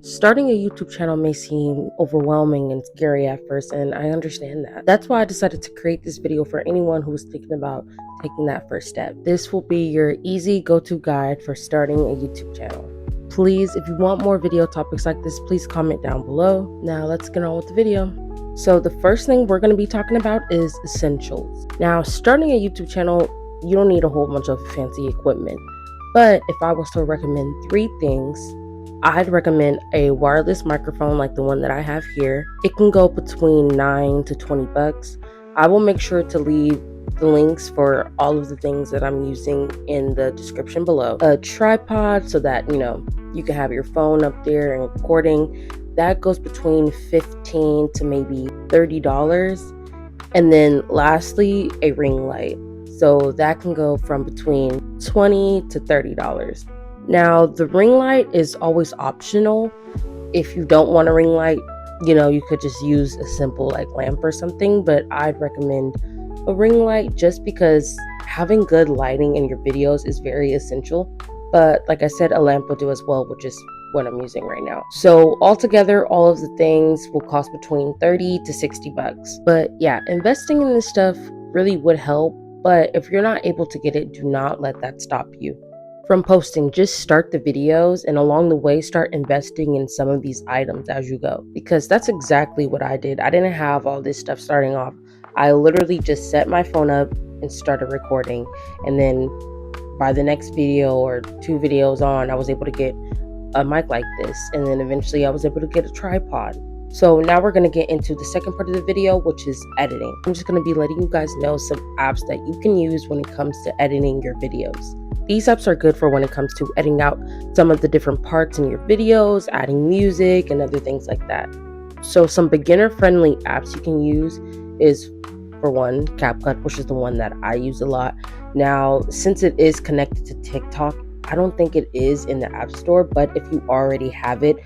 Starting a YouTube channel may seem overwhelming and scary at first, and I understand that. That's why I decided to create this video for anyone who's thinking about taking that first step. This will be your easy go-to guide for starting a YouTube channel. Please, if you want more video topics like this, please comment down below. Now let's get on with the video. So the first thing we're going to be talking about is essentials. Now, starting a YouTube channel, you don't need a whole bunch of fancy equipment. But if I was to recommend 3 things, I'd recommend a wireless microphone like the one that I have here. It can go between $9 to $20. I will make sure to leave the links for all of the things that I'm using in the description below. A tripod so that, you can have your phone up there and recording. That goes between $15 to maybe $30. And then lastly, a ring light. So that can go from between $20 to $30. Now, the ring light is always optional. If you don't want a ring light, you could just use a simple lamp or something, but I'd recommend a ring light just because having good lighting in your videos is very essential. But like I said, a lamp will do as well, which is what I'm using right now. So altogether, all of the things will cost between $30 to $60. But yeah, investing in this stuff really would help. But if you're not able to get it, do not let that stop you from posting. Just start the videos, and along the way start investing in some of these items as you go, because that's exactly what I did. I didn't have all this stuff starting off. I literally just set my phone up and started recording, and then by the next video or 2 videos on, I was able to get a mic like this, and then eventually I was able to get a tripod. So now we're going to get into the second part of the video, which is editing. I'm just going to be letting you guys know some apps that you can use when it comes to editing your videos. These apps are good for when it comes to editing out some of the different parts in your videos, adding music, and other things like that. So some beginner-friendly apps you can use is, for one, CapCut, which is the one that I use a lot. Now, since it is connected to TikTok, I don't think it is in the App Store, but if you already have it,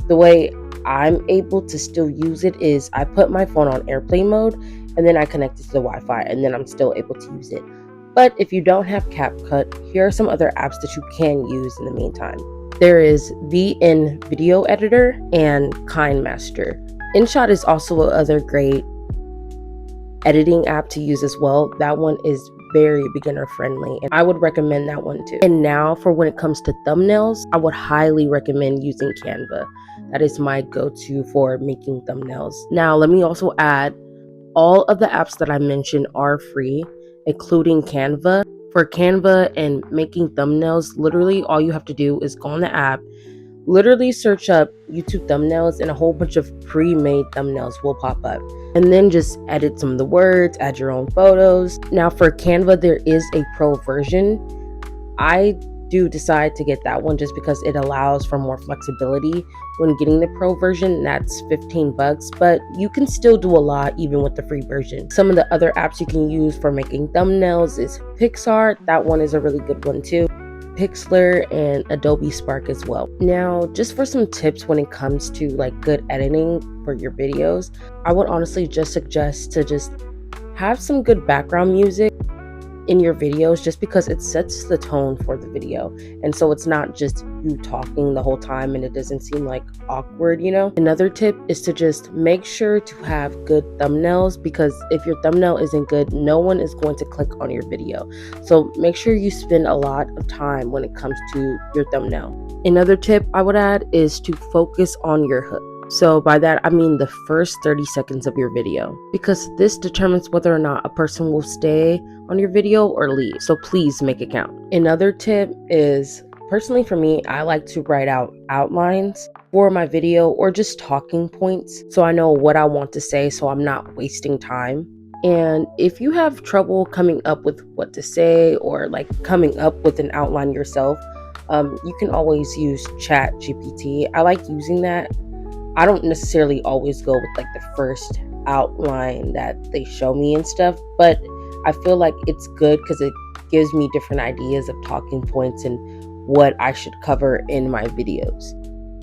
the way I'm able to still use it is I put my phone on airplane mode, and then I connect it to the Wi-Fi, and then I'm still able to use it. But if you don't have CapCut, here are some other apps that you can use in the meantime. There is VN Video Editor and KineMaster. InShot is also another great editing app to use as well. That one is very beginner friendly, and I would recommend that one too. And now for when it comes to thumbnails, I would highly recommend using Canva. That is my go-to for making thumbnails. Now let me also add, all of the apps that I mentioned are free, including Canva. For Canva and making thumbnails, literally all you have to do is go on the app, literally search up YouTube thumbnails, and a whole bunch of pre-made thumbnails will pop up. And then just edit some of the words, add your own photos. Now for Canva, there is a pro version. I do decide to get that one just because it allows for more flexibility when getting the pro version. That's $15, but you can still do a lot even with the free version. Some of the other apps you can use for making thumbnails is Picsart. That one is a really good one too. Pixlr and Adobe Spark as well. Now, just for some tips when it comes to good editing for your videos, I would honestly just suggest to just have some good background music in your videos, just because it sets the tone for the video, and so it's not just you talking the whole time and it doesn't seem awkward. Another tip is to just make sure to have good thumbnails, because if your thumbnail isn't good, no one is going to click on your video. So make sure you spend a lot of time when it comes to your thumbnail. Another tip I would add is to focus on your hook. So by that, I mean the first 30 seconds of your video, because this determines whether or not a person will stay on your video or leave. So please make it count. Another tip is, personally for me, I like to write out outlines for my video or just talking points, so I know what I want to say, so I'm not wasting time. And if you have trouble coming up with what to say or coming up with an outline yourself, you can always use ChatGPT. I like using that. I don't necessarily always go with the first outline that they show me and stuff, but I feel like it's good because it gives me different ideas of talking points and what I should cover in my videos.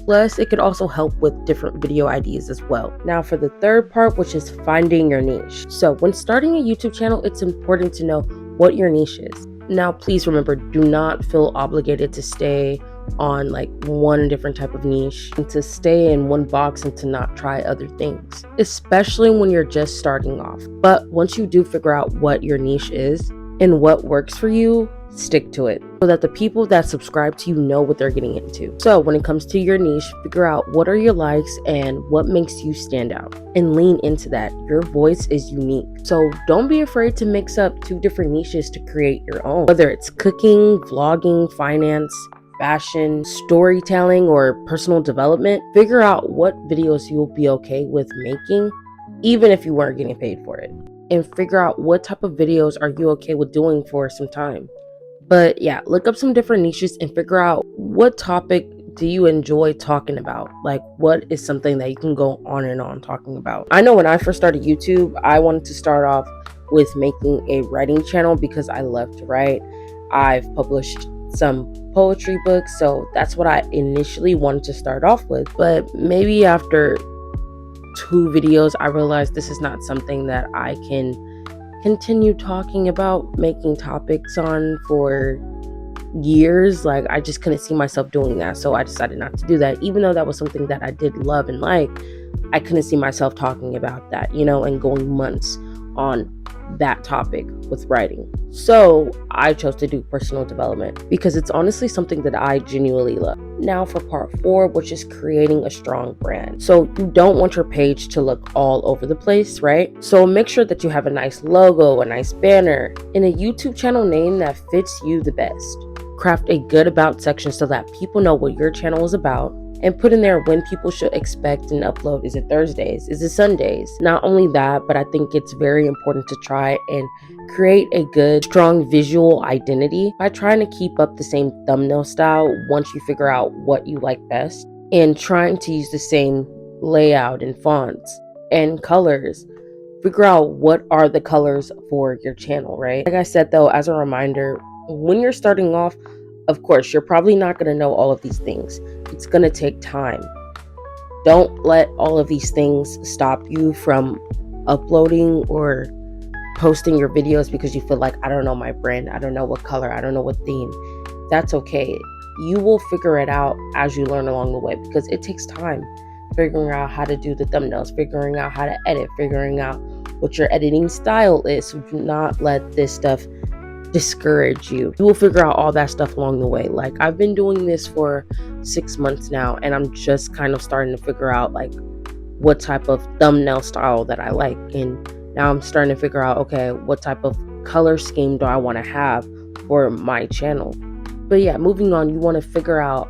Plus, it could also help with different video ideas as well. Now for the third part, which is finding your niche. So when starting a YouTube channel, it's important to know what your niche is. Now, please remember, do not feel obligated to stay on like one different type of niche and to stay in one box and to not try other things, especially when you're just starting off. But once you do figure out what your niche is and what works for you, stick to it so that the people that subscribe to you know what they're getting into. So when it comes to your niche, figure out what are your likes and what makes you stand out and lean into that. Your voice is unique. So don't be afraid to mix up 2 different niches to create your own. Whether it's cooking, vlogging, finance, fashion, storytelling, or personal development, figure out what videos you'll be okay with making, even if you weren't getting paid for it. And figure out what type of videos are you okay with doing for some time. But yeah, look up some different niches and figure out what topic do you enjoy talking about? Like, what is something that you can go on and on talking about? I know when I first started YouTube, I wanted to start off with making a writing channel because I love to write. I've published some poetry books, so that's what I initially wanted to start off with. But maybe after 2 videos, I realized this is not something that I can continue talking about, making topics on for years. Like, I just couldn't see myself doing that, so I decided not to do that. Even though that was something that I did love and like, I couldn't see myself talking about that, and going months on that topic with writing. So I chose to do personal development because it's honestly something that I genuinely love. Now for part 4, which is creating a strong brand. So you don't want your page to look all over the place, right? So make sure that you have a nice logo, a nice banner, and a YouTube channel name that fits you the best. Craft a good about section so that people know what your channel is about, and put in there when people should expect an upload. Is it Thursdays? Is it Sundays? Not only that, but I think it's very important to try and create a good, strong visual identity by trying to keep up the same thumbnail style once you figure out what you like best, and trying to use the same layout and fonts and colors. Figure out what are the colors for your channel, right? Like I said though, as a reminder, when you're starting off, of course, you're probably not going to know all of these things. It's going to take time. Don't let all of these things stop you from uploading or posting your videos because you feel like, I don't know my brand, I don't know what color, I don't know what theme. That's okay. You will figure it out as you learn along the way, because it takes time figuring out how to do the thumbnails, figuring out how to edit, figuring out what your editing style is. So do not let this stuff discourage you. You will figure out all that stuff along the way. Like, I've been doing this for 6 months now, and I'm just kind of starting to figure out like what type of thumbnail style that I like. And now I'm starting to figure out, okay, what type of color scheme do I want to have for my channel? But yeah, moving on, you want to figure out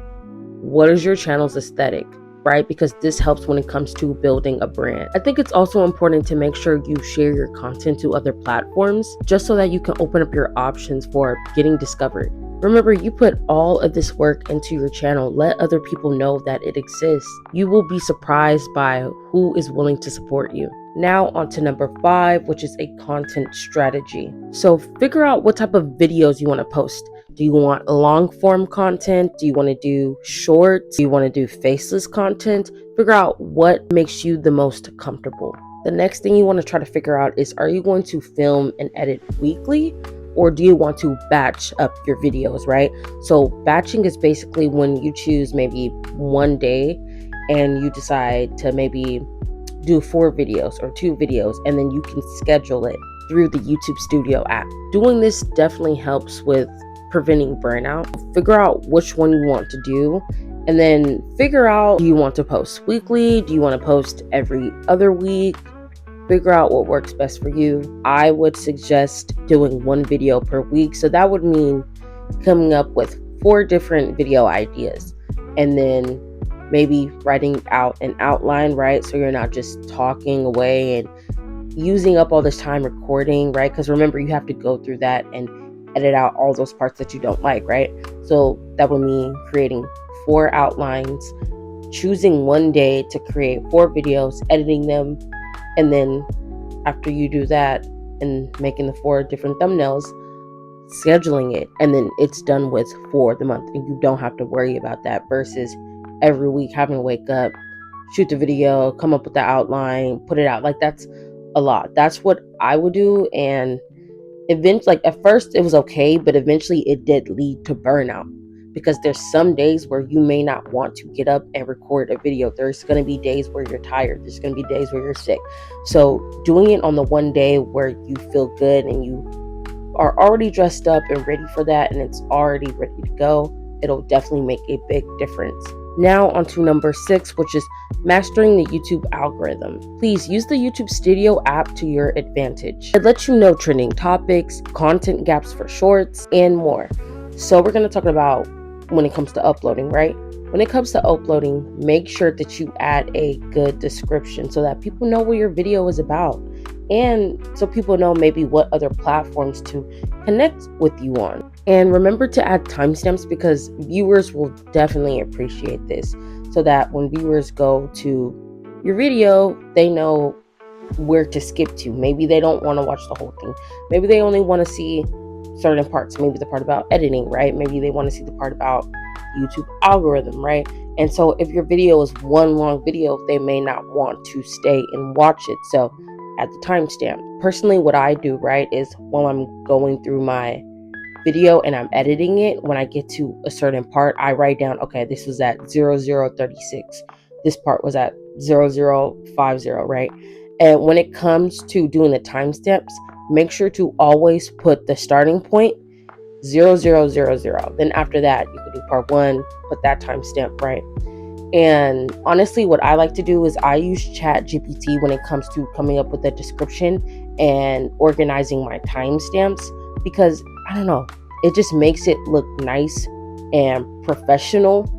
what is your channel's aesthetic, right? Because this helps when it comes to building a brand. I think it's also important to make sure you share your content to other platforms, just so that you can open up your options for getting discovered. Remember, you put all of this work into your channel. Let other people know that it exists. You will be surprised by who is willing to support you. Now on to number 5, which is a content strategy. So figure out what type of videos you want to post. Do you want long form content? Do you want to do shorts? Do you want to do faceless content? Figure out what makes you the most comfortable. The next thing you want to try to figure out is, are you going to film and edit weekly, or do you want to batch up your videos, right? So batching is basically when you choose maybe one day and you decide to maybe do 4 videos or 2 videos, and then you can schedule it through the YouTube Studio app. Doing this definitely helps with preventing burnout. Figure out which one you want to do, and then figure out, do you want to post weekly? Do you want to post every other week? Figure out what works best for you. I would suggest doing 1 video per week. So that would mean coming up with 4 different video ideas, and then maybe writing out an outline, right? So you're not just talking away and using up all this time recording, right? Because remember, you have to go through that and edit out all those parts that you don't like, right? So that would mean creating 4 outlines, choosing one day to create 4 videos, editing them, and then after you do that and making the 4 different thumbnails, scheduling it, and then it's done with for the month, and you don't have to worry about that, versus every week having to wake up, shoot the video, come up with the outline, put it out. Like, that's a lot. That's what I would do. And eventually, like, at first it was okay, but eventually it did lead to burnout, because there's some days where you may not want to get up and record a video. There's going to be days where you're tired. There's going to be days where you're sick. So doing it on the one day where you feel good and you are already dressed up and ready for that, and it's already ready to go, it'll definitely make a big difference. Now on to number 6, which is mastering the YouTube algorithm. Please use the YouTube Studio app to your advantage. It lets you know trending topics, content gaps for shorts, and more. So we're going to talk about when it comes to uploading, right? When it comes to uploading, make sure that you add a good description so that people know what your video is about, and so people know maybe what other platforms to connect with you on. And remember to add timestamps, because viewers will definitely appreciate this, so that when viewers go to your video, they know where to skip to. Maybe they don't want to watch the whole thing. Maybe they only want to see certain parts. Maybe the part about editing, right? Maybe they want to see the part about YouTube algorithm, right? And so if your video is one long video, they may not want to stay and watch it. So add the timestamp. Personally, what I do, right, is while I'm going through my video and I'm editing it, when I get to a certain part, I write down, okay, this was at 0036. This part was at 0050, right? And when it comes to doing the timestamps, make sure to always put the starting point 0000. Then after that, you can do part 1, put that timestamp, right? And honestly, what I like to do is I use ChatGPT when it comes to coming up with a description and organizing my timestamps, because I don't know, it just makes it look nice and professional,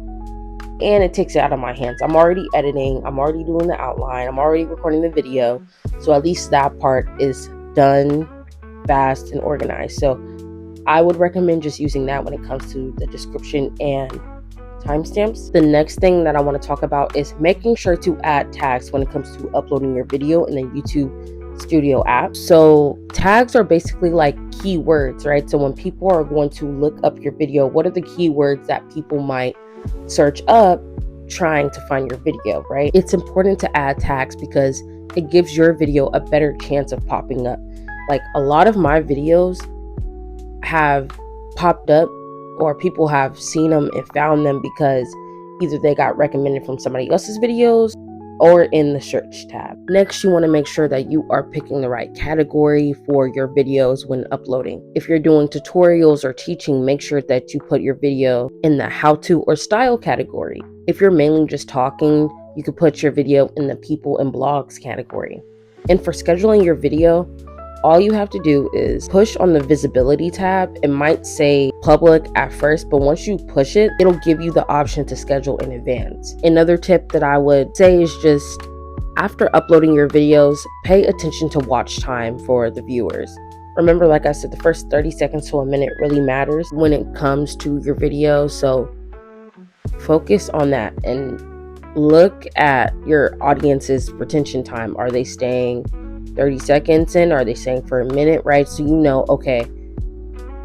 and it takes it out of my hands. I'm already editing, I'm already doing the outline, I'm already recording the video, so at least that part is done fast and organized. So I would recommend just using that when it comes to the description and timestamps. The next thing that I want to talk about is making sure to add tags when it comes to uploading your video in the YouTube Studio app. So tags are basically like keywords, right? So when people are going to look up your video, what are the keywords that people might search up trying to find your video, right? It's important to add tags because it gives your video a better chance of popping up. Like, a lot of my videos have popped up, or people have seen them and found them because either they got recommended from somebody else's videos or in the search tab. Next, you want to make sure that you are picking the right category for your videos when uploading. If you're doing tutorials or teaching, make sure that you put your video in the how-to or style category. If you're mainly just talking, you could put your video in the people and blogs category. And for scheduling your video, all you have to do is push on the visibility tab. It might say public at first, but once you push it, it'll give you the option to schedule in advance. Another tip that I would say is just after uploading your videos, pay attention to watch time for the viewers. Remember, like I said, the first 30 seconds to a minute really matters when it comes to your video. So focus on that and look at your audience's retention time. Are they staying 30 seconds in? Are they staying for a minute, right? So you know, okay,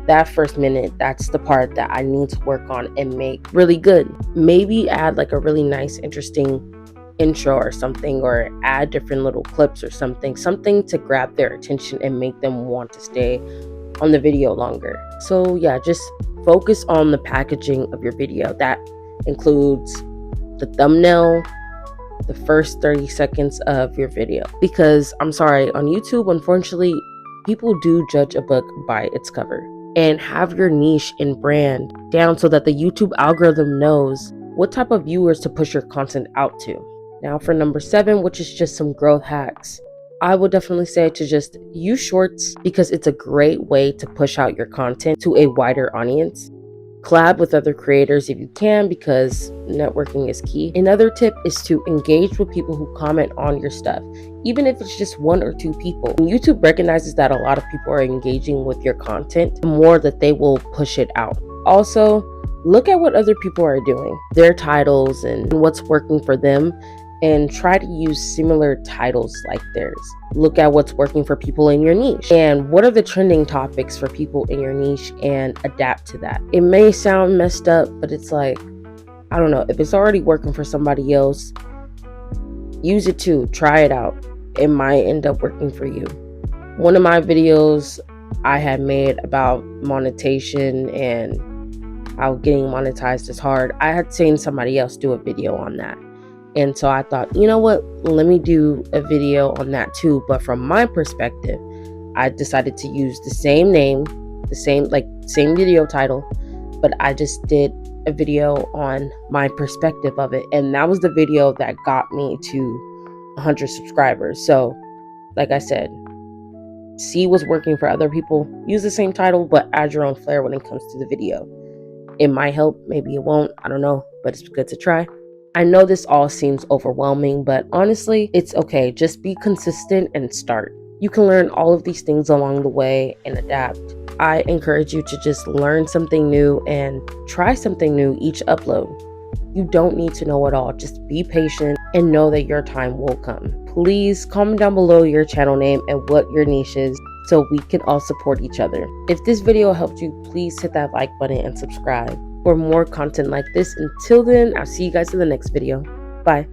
that first minute, that's the part that I need to work on and make really good. Maybe add like a really nice, interesting intro or something, or add different little clips or something to grab their attention and make them want to stay on the video longer. So yeah, just focus on the packaging of your video. That includes the thumbnail, the first 30 seconds of your video. Because I'm sorry, on YouTube, unfortunately, people do judge a book by its cover. And have your niche and brand down so that the YouTube algorithm knows what type of viewers to push your content out to. Now for number 7, which is just some growth hacks. I would definitely say to just use shorts, because it's a great way to push out your content to a wider audience. Collab with other creators if you can, because networking is key. Another tip is to engage with people who comment on your stuff, even if it's just 1 or 2 people. When YouTube recognizes that a lot of people are engaging with your content, the more that they will push it out. Also, look at what other people are doing, their titles and what's working for them, and try to use similar titles like theirs. Look at what's working for people in your niche and what are the trending topics for people in your niche, and adapt to that. It may sound messed up, but it's like, I don't know, if it's already working for somebody else, use it too. Try it out. It might end up working for you. One of my videos I had made about monetization and how getting monetized is hard. I had seen somebody else do a video on that. And so I thought, you know what, let me do a video on that too. But from my perspective, I decided to use the same name, the same video title, but I just did a video on my perspective of it. And that was the video that got me to 100 subscribers. So like I said, see what's working for other people, use the same title, but add your own flair when it comes to the video. It might help, maybe it won't, I don't know, but it's good to try. I know this all seems overwhelming, but honestly, it's okay. Just be consistent and start. You can learn all of these things along the way and adapt. I encourage you to just learn something new and try something new each upload. You don't need to know it all. Just be patient and know that your time will come. Please comment down below your channel name and what your niche is so we can all support each other. If this video helped you, please hit that like button and subscribe for more content like this. Until then, I'll see you guys in the next video. Bye.